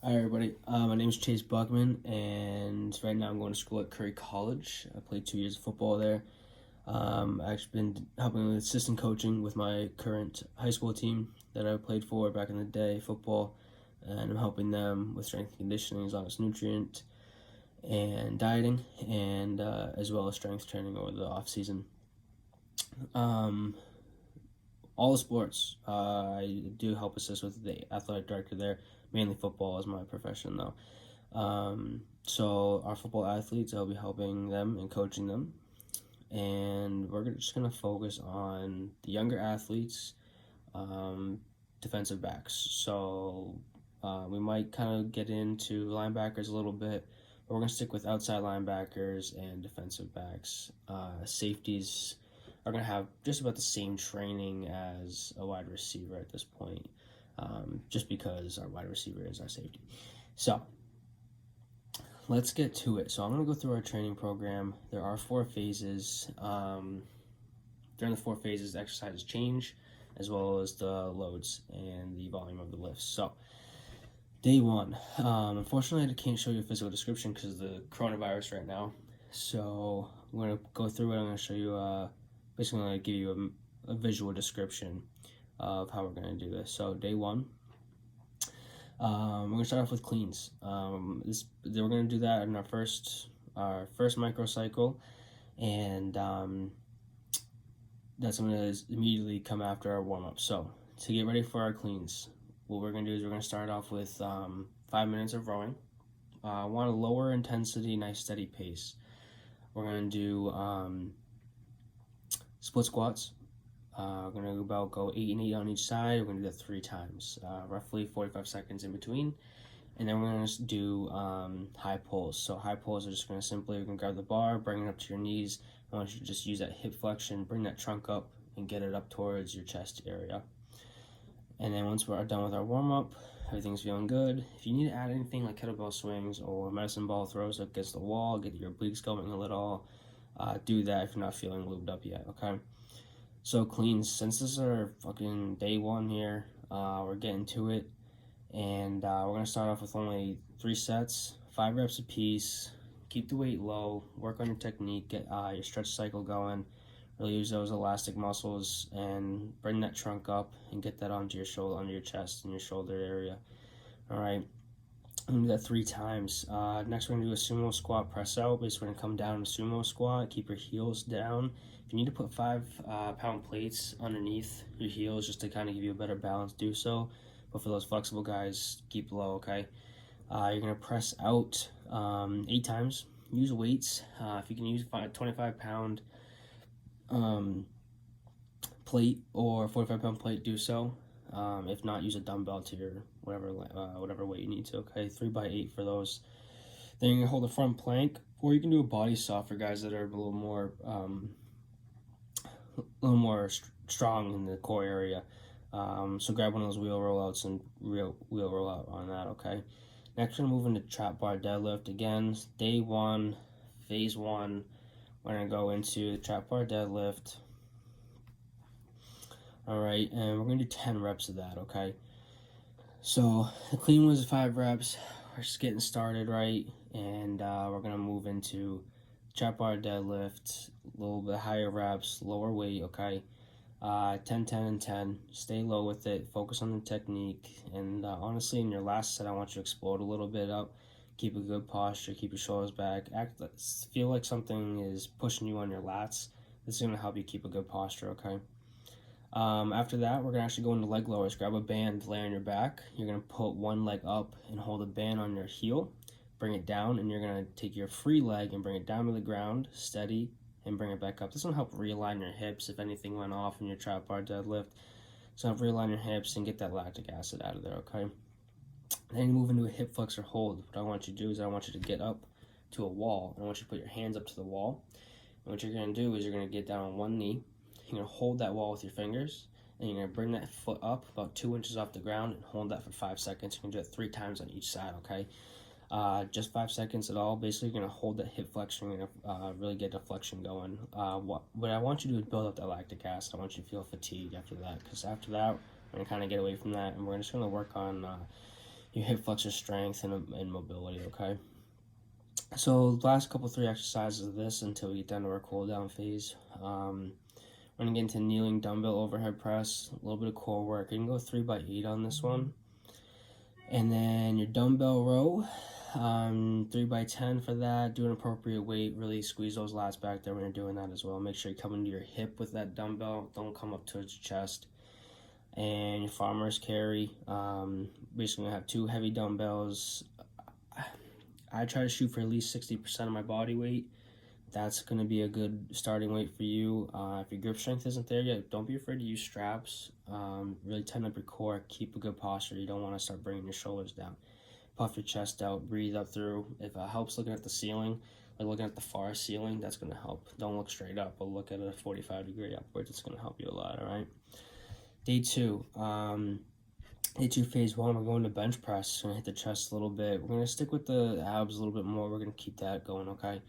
Hi everybody, my name is Chase Buckman, and right now I'm going to school at Curry College. I played 2 years of football there. I've actually been helping with assistant coaching with my current high school team that I played for back in the day, football, and I'm helping them with strength and conditioning as long as nutrient and dieting, and as well as strength training over the off season. All the sports. I do help assist with the athletic director there. Mainly football is my profession though. So our football athletes, I'll be helping them and coaching them. And we're just going to focus on the younger athletes, defensive backs. So we might kind of get into linebackers a little bit, but we're going to stick with outside linebackers and defensive backs. Safeties are going to have just about the same training as a wide receiver at this point, just because our wide receiver is our safety. So let's get to it. So I'm going to go through our training program. There are 4 phases. During the 4 phases, the exercises change, as well as the loads and the volume of the lifts. So day 1. Unfortunately, I can't show you a physical description because of the coronavirus right now. So I'm going to go through it. I'm going to show you, basically I'm going to give you a visual description of how we're going to do this. So day 1. We're going to start off with cleans. We're going to do that in our first microcycle, and that's going to immediately come after our warm-up. So to get ready for our cleans, what we're going to do is we're going to start off with 5 minutes of rowing. I want a lower intensity, nice steady pace. We're going to do split squats. We're going to go 8 and 8 on each side. We're going to do that 3 times, roughly 45 seconds in between. And then we're going to do high pulls. So high pulls are just going to simply, we're going to grab the bar, bring it up to your knees. I want you to just use that hip flexion, bring that trunk up, and get it up towards your chest area. And then once we're done with our warm-up, everything's feeling good. If you need to add anything like kettlebell swings or medicine ball throws up against the wall, get your obliques going a little, do that if you're not feeling lubed up yet, okay? So cleans, since this is our fucking day 1 here, we're getting to it, and we're going to start off with only 3 sets, 5 reps apiece. Keep the weight low, work on your technique, get your stretch cycle going, really use those elastic muscles, and bring that trunk up and get that onto your shoulder, onto your chest and your shoulder area. All right, I'm going to do that 3 times. Next, we're going to do a sumo squat press out. Basically, we're going to come down in a sumo squat, keep your heels down. If you need to put 5-pound plates underneath your heels just to kind of give you a better balance, do so. But for those flexible guys, keep low, okay? You're going to press out 8 times. Use weights. If you can use 25-pound plate or 45-pound plate, do so. If not, use a dumbbell to your whatever weight you need to, okay? 3x8 for those. Then you're going to hold a front plank, or you can do a body saw for guys that are a little more strong in the core area. So grab one of those wheel rollouts and wheel rollout on that, okay? Next, we're going to move into trap bar deadlift. Again, day 1, phase 1, we're going to go into the trap bar deadlift. All right, and we're going to do 10 reps of that, okay? So the clean was 5 reps. We're just getting started, right? And we're going to move into trap bar deadlift, a little bit higher reps, lower weight, okay? 10, 10, and 10. Stay low with it. Focus on the technique. And honestly, in your last set, I want you to explode a little bit up. Keep a good posture. Keep your shoulders back. Feel like something is pushing you on your lats. This is going to help you keep a good posture, okay? After that, we're going to actually go into leg lowers. Grab a band, lay on your back. You're going to put one leg up and hold a band on your heel. Bring it down, and you're going to take your free leg and bring it down to the ground, steady, and bring it back up. This will help realign your hips if anything went off in your trap bar deadlift. So help realign your hips and get that lactic acid out of there, okay? Then you move into a hip flexor hold. What I want you to do is I want you to get up to a wall, and I want you to put your hands up to the wall. And what you're going to do is you're going to get down on one knee. You're going to hold that wall with your fingers, and you're going to bring that foot up about 2 inches off the ground and hold that for 5 seconds. You can do it 3 times on each side, okay? Just 5 seconds at all. Basically, you're going to hold that hip flexion. You're going to really get the flexion going. What I want you to do is build up that lactic acid. I want you to feel fatigue after that, because after that, we're going to kind of get away from that, and we're just going to work on your hip flexor strength and mobility, okay? So last couple 3 exercises of this until we get down to our cool down phase. We're going to get into kneeling dumbbell overhead press, a little bit of core work. You can go 3x8 on this one. And then your dumbbell row, 3x10 for that. Do an appropriate weight. Really squeeze those lats back there when you're doing that as well. Make sure you come into your hip with that dumbbell. Don't come up towards your chest. And your farmer's carry. Basically, going to have 2 heavy dumbbells. I try to shoot for at least 60% of my body weight. That's going to be a good starting weight for you. If your grip strength isn't there yet, don't be afraid to use straps. Really tighten up your core. Keep a good posture. You don't want to start bringing your shoulders down. Puff your chest out. Breathe up through. If it helps looking at the ceiling, like looking at the far ceiling, that's going to help. Don't look straight up, but look at a 45-degree upwards. It's going to help you a lot, all right? Day 2. Day 2, phase 1, we're going to bench press. We're going to hit the chest a little bit. We're going to stick with the abs a little bit more. We're going to keep that going, okay?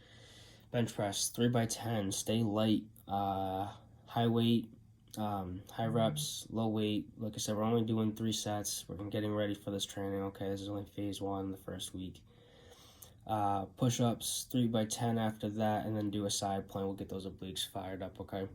Bench press, 3x10, stay light, high weight, high reps, low weight. Like I said, we're only doing 3 sets. We're getting ready for this training, okay? This is only phase 1, the first week. Push-ups, 3x10 after that, and then do a side plank. We'll get those obliques fired up, okay?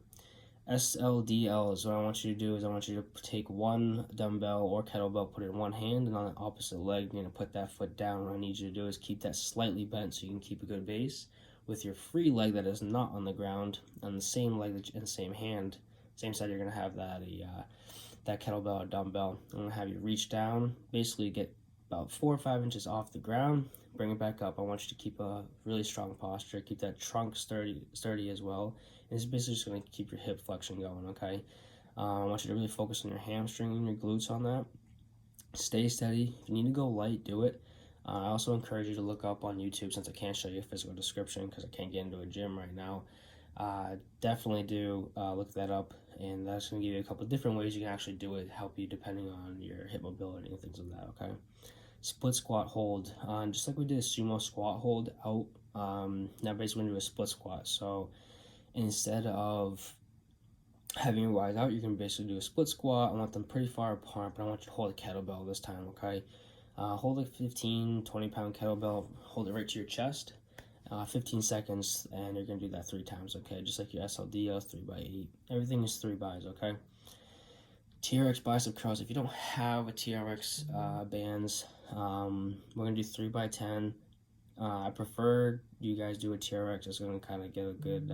SLDL is what I want you to do is I want you to take 1 dumbbell or kettlebell, put it in one hand, and on the opposite leg, you're going to put that foot down. What I need you to do is keep that slightly bent so you can keep a good base. With your free leg that is not on the ground, on the same leg in the same hand, same side, you're going to have that kettlebell or dumbbell. I'm going to have you reach down, basically get about 4 or 5 inches off the ground, bring it back up. I want you to keep a really strong posture, keep that trunk sturdy as well. And it's basically just going to keep your hip flexion going, okay? I want you to really focus on your hamstring and your glutes on that. Stay steady. If you need to go light, do it. I also encourage you to look up on YouTube, since I can't show you a physical description because I can't get into a gym right now. Definitely do look that up, and that's going to give you a couple different ways you can actually do it, help you depending on your hip mobility and things like that, okay? Split squat hold. Just like we did a sumo squat hold out, now basically we're going to do a split squat. So instead of having your wide out, you can basically do a split squat. I want them pretty far apart, but I want you to hold a kettlebell this time, okay? Hold a 15, 20-pound kettlebell, hold it right to your chest, 15 seconds, and you're going to do that 3 times, okay? Just like your SLDL, 3x8. Everything is 3 bys, okay? TRX bicep curls. If you don't have a TRX bands, we're going to do 3x10. I prefer you guys do a TRX. It's going to kind of get a good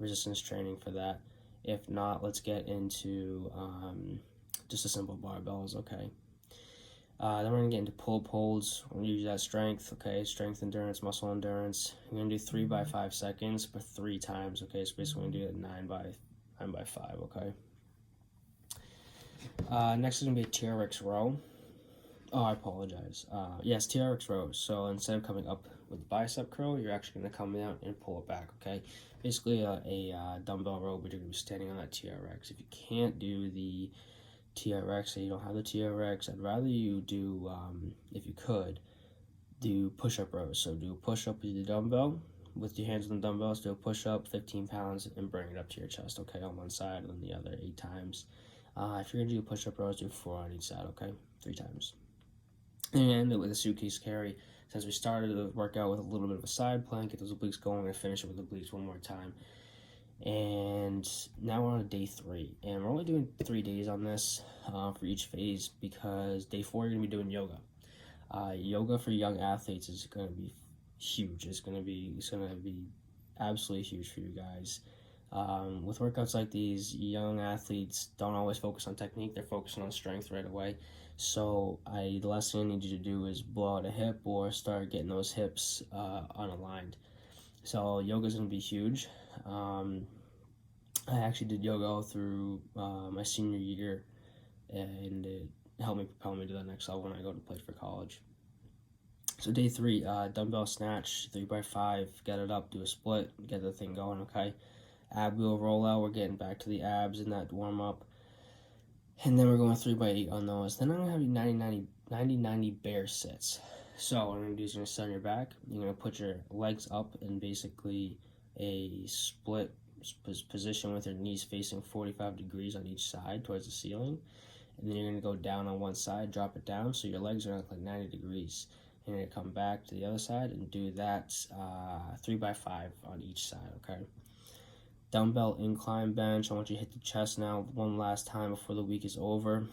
resistance training for that. If not, let's get into just a simple barbells, okay? Then we're going to get into pull-up holds. We're going to use that strength, okay? Strength, endurance, muscle endurance. We're going to do 3x5 seconds, but 3 times, okay? So basically we're going to do it 9x5, okay? Next is going to be a TRX row. Oh, I apologize. Yes, TRX rows. So instead of coming up with the bicep curl, you're actually going to come down and pull it back, okay? Basically a dumbbell row, but you're going to be standing on that TRX. If you can't do the TRX and you don't have the TRX, I'd rather you do, if you could, do push-up rows. So do a push-up with the dumbbell, with your hands on the dumbbells, do a push-up, 15 pounds, and bring it up to your chest, okay, on one side, and then the other 8 times. If you're going to do push-up rows, do 4 on each side, okay, 3 times. And with a suitcase carry, since we started the workout with a little bit of a side plank, get those obliques going, and finish it with obliques one more time. And now we're on day 3, and we're only doing 3 days on this for each phase, because day 4 you're going to be doing yoga. Yoga for young athletes is going to be huge. It's going to be absolutely huge for you guys. With workouts like these, young athletes don't always focus on technique. They're focusing on strength right away. So the last thing I need you to do is blow out a hip or start getting those hips unaligned. So yoga is going to be huge. I actually did yoga all through my senior year, and it helped me propel me to the next level when I go to play for college. So day 3, dumbbell snatch, 3x5, get it up, do a split, get the thing going, okay? Ab wheel rollout, we're getting back to the abs in that warm up. And then we're going 3x8 on those. Then I'm going to have you 90-90 bear sits. So what I'm going to do is you're going to sit on your back. You're going to put your legs up in basically a split position with your knees facing 45 degrees on each side towards the ceiling. and then you're going to go down on one side, drop it down, so your legs are going to look like 90 degrees. You're going to come back to the other side and do that 3x5 on each side, okay? Dumbbell incline bench. I want you to hit the chest now one last time before the week is over.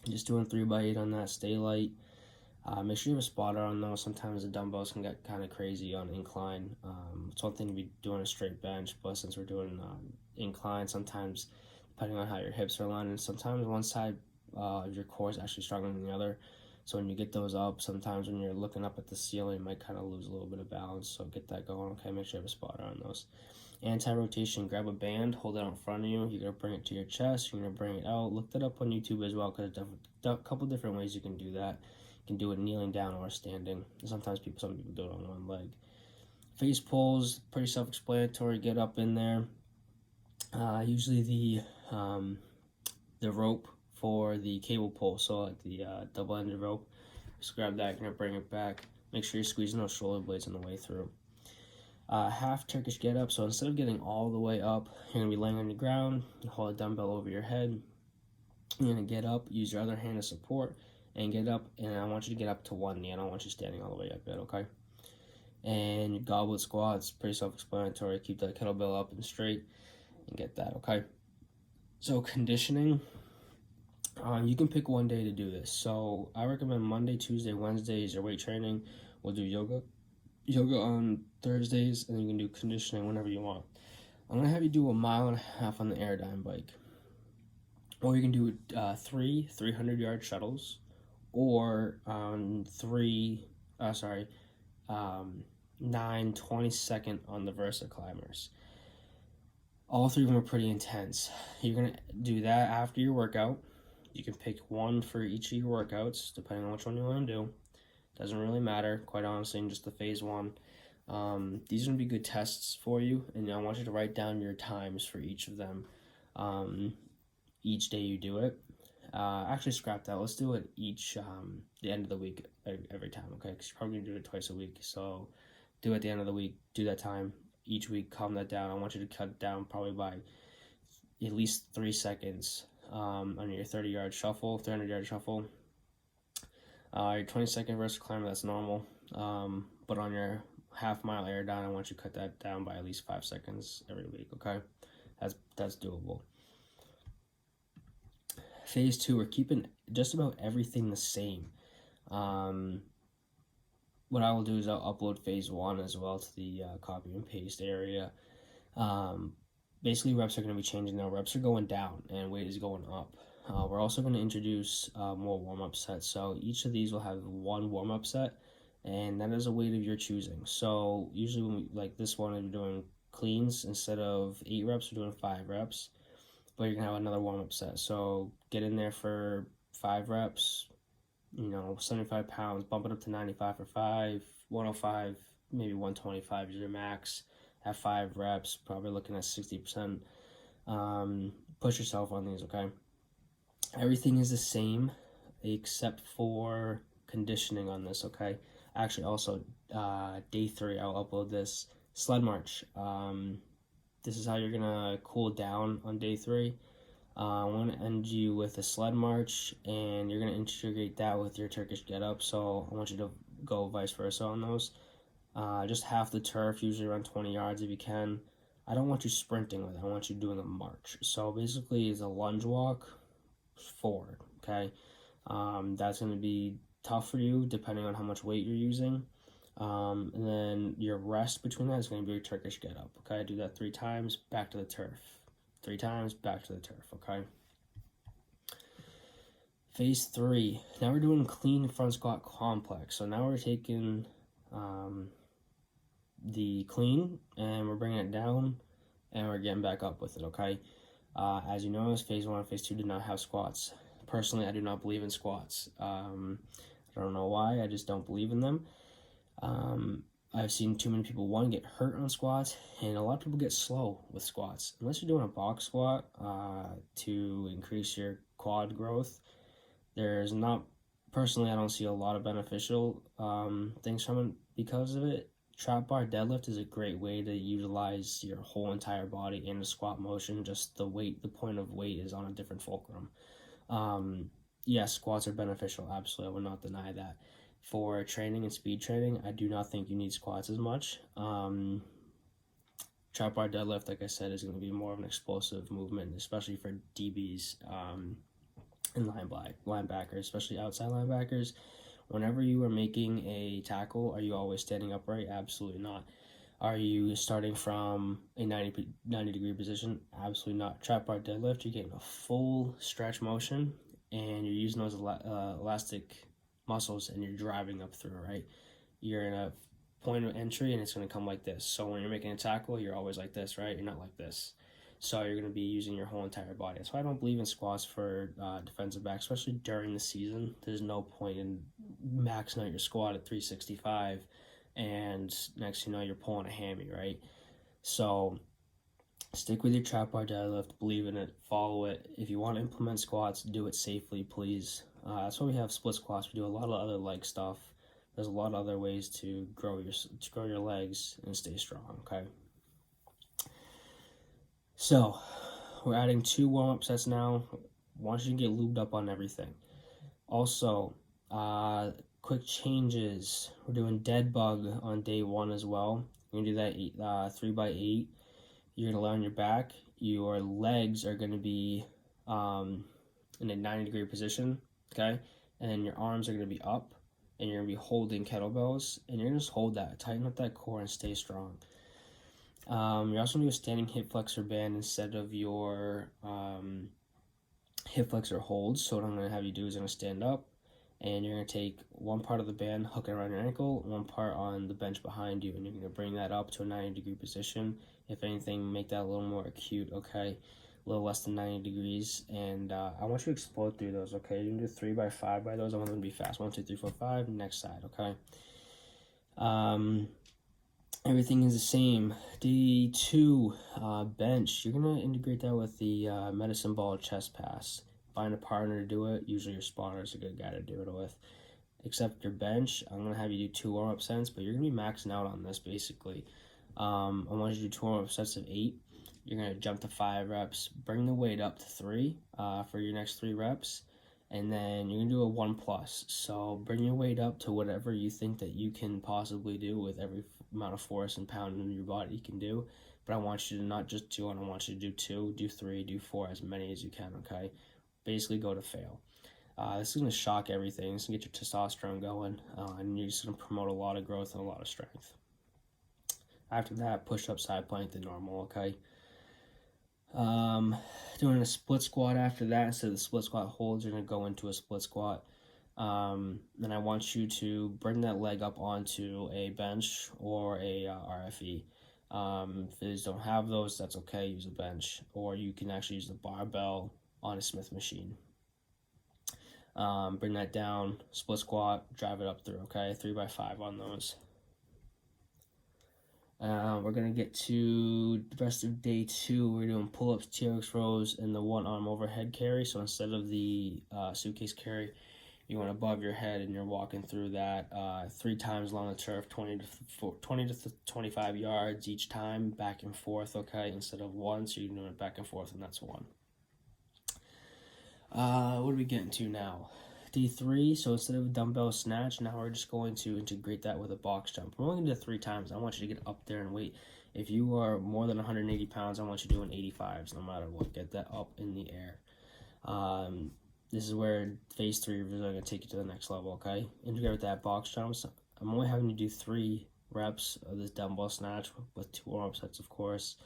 Just doing 3x8 on that. Stay light. Make sure you have a spotter on those. Sometimes the dumbbells can get kind of crazy on incline. It's one thing to be doing a straight bench, but since we're doing incline, sometimes depending on how your hips are aligned, sometimes one side of your core is actually stronger than the other. So when you get those up, sometimes when you're looking up at the ceiling, you might kind of lose a little bit of balance. So get that going, okay? Make sure you have a spotter on those. Anti-rotation, grab a band, hold it out in front of you. You're going to bring it to your chest. You're going to bring it out. Look that up on YouTube as well, because there's a couple different ways you can do that. You can do it kneeling down or standing. Sometimes some people do it on one leg. Face pulls, pretty self-explanatory. Get up in there. Usually the rope for the cable pull, so like the double-ended rope. Just grab that. You're going to bring it back. Make sure you're squeezing those shoulder blades on the way through. Half Turkish get up. So instead of getting all the way up, you're going to be laying on the ground. You hold a dumbbell over your head. You're going to get up, use your other hand to support, and get up. And I want you to get up to one knee. I don't want you standing all the way up yet, okay? And your goblet squats, pretty self-explanatory. Keep that kettlebell up and straight and get that, okay? So conditioning, you can pick one day to do this. So I recommend Monday, Tuesday, Wednesday is your weight training. We'll do yoga on Thursdays, and you can do conditioning whenever you want. I'm going to have you do 1.5 miles on the Airdyne bike. Or you can do 3 300-yard shuttles, or 9 20-second on the Versa climbers. All 3 of them are pretty intense. You're going to do that after your workout. You can pick one for each of your workouts, depending on which one you want to do. Doesn't really matter, quite honestly, in just the phase 1. These are going to be good tests for you, and I want you to write down your times for each of them each day you do it. Actually, scrap that. Let's do it the end of the week every time, okay? Because you're probably going to do it twice a week. So do it at the end of the week. Do that time each week. Calm that down. I want you to cut down probably by at least 3 seconds on your 30-yard shuffle, 300-yard shuffle. Your 20-second vertical climber, that's normal. But on your half-mile Airdyne, I want you to cut that down by at least 5 seconds every week, okay? That's doable. Phase 2, we're keeping just about everything the same. What I will do is I'll upload phase 1 as well to the copy and paste area. Basically, reps are going to be changing now. Reps are going down and weight is going up. We're also going to introduce more warm-up sets. So each of these will have one warm-up set, and that is a weight of your choosing. So usually when we, like this one, we're doing cleans. Instead of 8 reps, we're doing 5 reps. But you're going to have another warm-up set. So get in there for 5 reps, 75 pounds, bump it up to 95 for 5, 105, maybe 125 is your max. At 5 reps, probably looking at 60%. Push yourself on these, okay? Everything is the same except for conditioning on this, okay? Actually, also, day 3, I'll upload this. Sled march. This is how you're going to cool down on day 3. I'm going to end you with a sled march, and you're going to integrate that with your Turkish get-up, so I want you to go vice versa on those. Just half the turf, usually around 20 yards if you can. I don't want you sprinting with it. I want you doing a march. So basically, it's a lunge walk forward, okay? That's going to be tough for you depending on how much weight you're using. And then your rest between that is going to be your Turkish get-up, okay? Do that 3 times, back to the turf. 3 times, back to the turf, okay? Phase 3. Now we're doing clean front squat complex. So now we're taking the clean and we're bringing it down and we're getting back up with it, okay? As you notice, phase 1 and phase 2 did not have squats. Personally, I do not believe in squats. I don't know why, I just don't believe in them. I've seen too many people, one, get hurt on squats, and a lot of people get slow with squats. Unless you're doing a box squat to increase your quad growth, there's not, personally, I don't see a lot of beneficial things from it because of it. Trap bar deadlift is a great way to utilize your whole entire body in a squat motion. Just the point of weight is on a different fulcrum. Yes, squats are beneficial. Absolutely, I will not deny that. For training and speed training, I do not think you need squats as much. Trap bar deadlift, like I said, is going to be more of an explosive movement, especially for DBs and linebackers, especially outside linebackers. Whenever you are making a tackle, are you always standing upright? Absolutely not. Are you starting from a 90 degree position? Absolutely not. Trap bar deadlift, you're getting a full stretch motion and you're using those elastic muscles and you're driving up through, right? You're in a point of entry and it's going to come like this. So when you're making a tackle, you're always like this, right? You're not like this. So you're going to be using your whole entire body. That's why I don't believe in squats for defensive backs, especially during the season. There's no point in maxing out your squat at 365 and next you know you're pulling a hammy, right? So stick with your trap bar deadlift, believe in it, follow it. If you want to implement squats, do it safely, please. That's why we have split squats. We do a lot of other leg stuff. There's a lot of other ways to grow your legs and stay strong, okay? So we're adding 2 warm-up sets now. I want you to get lubed up on everything. Also, quick changes. We're doing dead bug on day 1 as well. We're gonna do that 3x8. You're gonna lay on your back. Your legs are gonna be in a 90 degree position, okay? And then your arms are gonna be up, and you're gonna be holding kettlebells, and you're gonna just hold that, tighten up that core, and stay strong. You're also gonna do a standing hip flexor band instead of your hip flexor holds. So what I'm gonna have you do is I'm gonna stand up, and you're gonna take one part of the band, hook it around your ankle, one part on the bench behind you, and you're gonna bring that up to a 90 degree position. If anything, make that a little more acute, okay? A little less than 90 degrees, and I want you to explode through those, okay? You're gonna do 3x5 by those. I want them to be fast. 1, 2, 3, 4, 5. Next side, okay? Everything is the same. Day 2, bench. You're gonna integrate that with the medicine ball chest pass. Find a partner to do it. Usually your spotter is a good guy to do it with. Except your bench, I'm gonna have you do 2 warm-up sets, but you're gonna be maxing out on this basically. I want you to do 2 warm-up sets of 8. You're gonna jump to 5 reps. Bring the weight up to 3 for your next 3 reps. And then you're gonna do a 1+. So bring your weight up to whatever you think that you can possibly do with every amount of force and pound in your body you can do. But I want you to not just do 1, I want you to do 2, do 3, do 4, as many as you can, okay? Basically go to fail. This is going to shock everything. This is going to get your testosterone going, and you're just going to promote a lot of growth and a lot of strength. After that, push-up, side plank, the normal, okay? Doing a split squat after that. Instead of the split squat holds, you're going to go into a split squat. Then I want you to bring that leg up onto a bench or a RFE. If you don't have those, that's okay. Use a bench. Or you can actually use the barbell on a Smith machine. Bring that down, split squat, drive it up through, okay? 3x5 on those. We're going to get to the rest of day 2. We're doing pull-ups, TRX rows, and the 1-arm overhead carry. So instead of the suitcase carry, you went above your head and you're walking through that 3 times along the turf, 20 to 25 yards each time, back and forth, okay? Instead of 1, so you're doing it back and forth, and that's 1. What are we getting to now? Day 3, so instead of a dumbbell snatch, now we're just going to integrate that with a box jump. We're only going to do 3 times. I want you to get up there and weight. If you are more than 180 pounds, I want you doing 85s no matter what. Get that up in the air. This is where phase 3 is going to take you to the next level, okay? Integrate with that box jump. So I'm only having you do 3 reps of this dumbbell snatch with 2 warm-up sets, of course.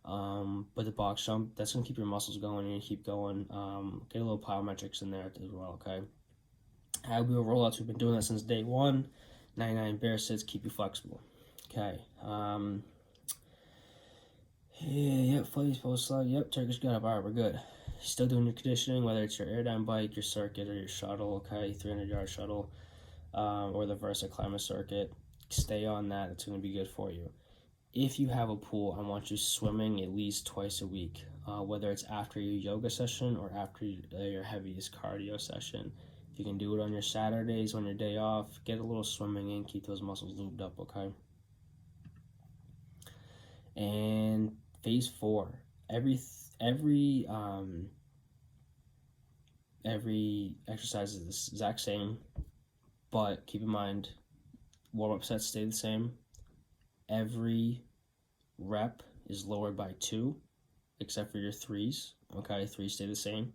But the box jump, that's going to keep your muscles going. You're going to keep going. Get a little plyometrics in there as well, okay? High wheel rollouts, we've been doing that since day 1. 99 bear sits, keep you flexible. Okay. Yep, flights, post slide. Yep, Turkish gut up. All right, we're good. Still doing your conditioning, whether it's your airdyne bike, your circuit, or your shuttle, okay? 300-yard shuttle, or the Versa Climber circuit. Stay on that. It's going to be good for you. If you have a pool, I want you swimming at least twice a week, whether it's after your yoga session or after your heaviest cardio session. If you can do it on your Saturdays, on your day off, get a little swimming in, keep those muscles lubed up, okay? And phase 4, every Every exercise is the exact same, but keep in mind, warm-up sets stay the same. Every rep is lowered by 2, except for your 3s. Okay, 3s stay the same.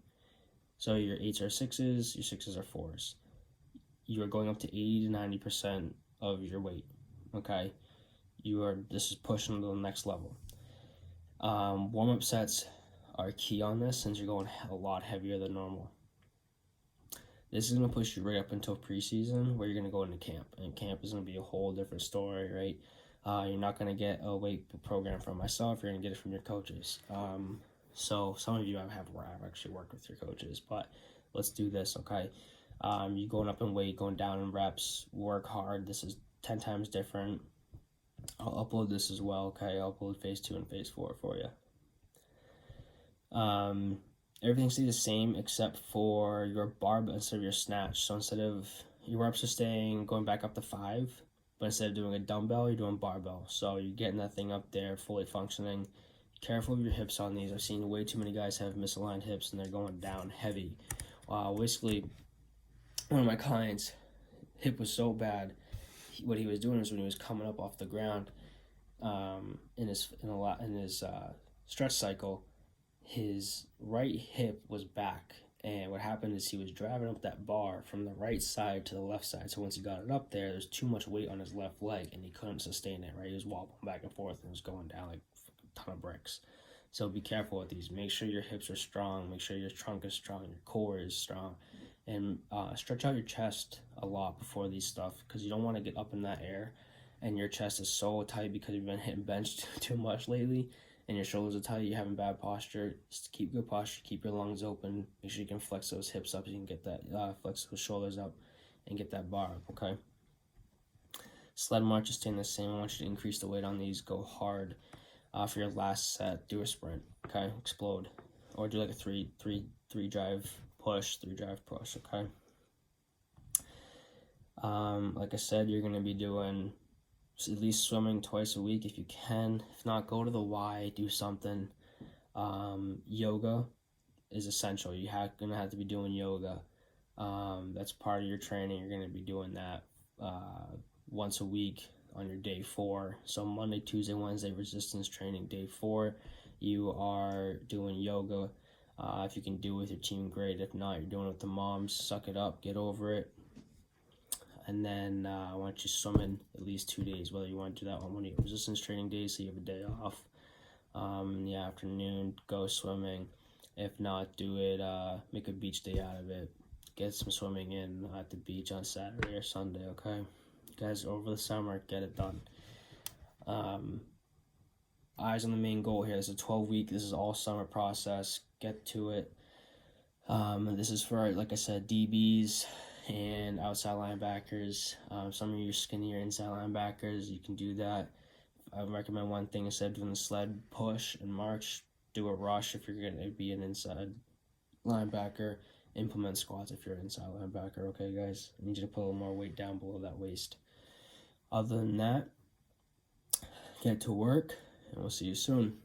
So your 8s are 6s, your 6s are 4s. You are going up to 80 to 90% of your weight. Okay, this is pushing to the next level. Warm-up sets are key on this since you're going a lot heavier than normal. This is going to push you right up until preseason, where you're going to go into camp. And camp is going to be a whole different story, right? You're not going to get a weight program from myself. You're going to get it from your coaches. So some of you have actually worked with your coaches, but let's do this, okay? You going up in weight, going down in reps, work hard. This is 10 times different. I'll upload this as well, okay? I'll upload phase 2 and phase 4 for you. Everything stays the same except for your barbell instead of your snatch. So instead of your reps are going back up to 5, but instead of doing a dumbbell, you're doing barbell. So you're getting that thing up there, fully functioning. Careful of your hips on these. I've seen way too many guys have misaligned hips and they're going down heavy. Basically, one of my clients' hip was so bad. What he was doing is when he was coming up off the ground, in his stretch cycle, his right hip was back, and what happened is he was driving up that bar from the right side to the left side. So once he got it up there, there's too much weight on his left leg, and he couldn't sustain it. Right, he was wobbling back and forth and was going down like a ton of bricks. So be careful with these. Make sure your hips are strong. Make sure your trunk is strong. Your core is strong, and stretch out your chest a lot before these stuff, because you don't want to get up in that air, and your chest is so tight because you've been hitting bench too much lately. And your shoulders are tight, you're having bad posture. Just keep good posture, keep your lungs open. Make sure you can flex those hips up so you can get that, flex those shoulders up and get that bar up, okay? Sled march is staying the same. I want you to increase the weight on these. Go hard. For your last set, do a sprint, okay? Explode. Or do like a three drive push, 3 drive push, okay? Like I said, you're going to be doing at least swimming twice a week if you can. If not, go to the Y, do something. Yoga is essential. You're gonna have to be doing yoga. That's part of your training. You're gonna be doing that once a week on your day 4. So Monday, Tuesday, Wednesday, resistance training. Day 4, you are doing yoga. If you can do it with your team, great. If not, you're doing it with the moms. Suck it up, get over it. And then I want you swimming at least 2 days, whether you want to do that on one of your resistance training days, so you have a day off. In the afternoon, go swimming. If not, do it, make a beach day out of it. Get some swimming in at the beach on Saturday or Sunday, okay? You guys, over the summer, get it done. Eyes on the main goal here. This is a 12-week, this is all summer process. Get to it. This is for, like I said, DBs and outside linebackers. Some of your skinnier inside linebackers, you can do that. I would recommend one thing: instead of doing the sled push and march, do a rush if you're going to be an inside linebacker. Implement squats if you're an inside linebacker, okay, guys? I need you to put a little more weight down below that waist. Other than that, get to work, and we'll see you soon.